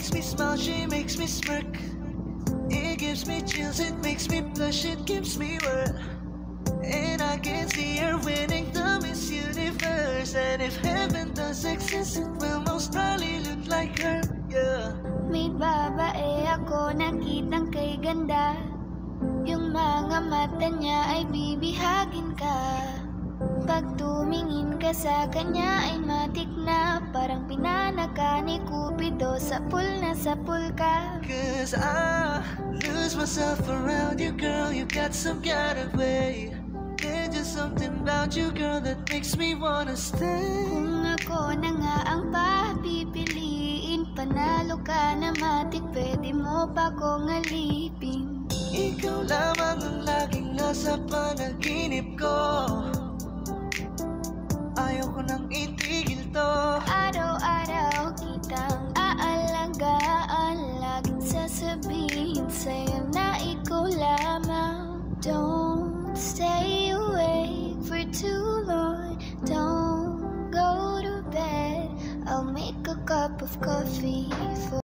makes me smile, she makes me smirk. It gives me chills, it makes me blush, it gives me worth. And I can see her winning the Miss Universe. And if heaven does exist, it will most probably look like her, yeah. May babae ako nakitang kay ganda. Yung mga mata niya ay bibihagin ka. Pag tumingin ka sa kanya ay matik na. Parang pinanaka ni Cupido, sapul na sapul ka. Cause I lose myself around you, girl. You got some kind of way. There's just something about you, girl, that makes me wanna stay. Kung ako na nga ang papipiliin, panalo ka na matik, pwede mo pa kong alipin. Ikaw lamang ang laging nasa panaginip ko. Ayaw ko nang itigil to. Araw-araw kitang aalagaan, laging sasabihin sa'yo na ikaw lamang. Don't stay awake for too long, don't go to bed. I'll make a cup of coffee for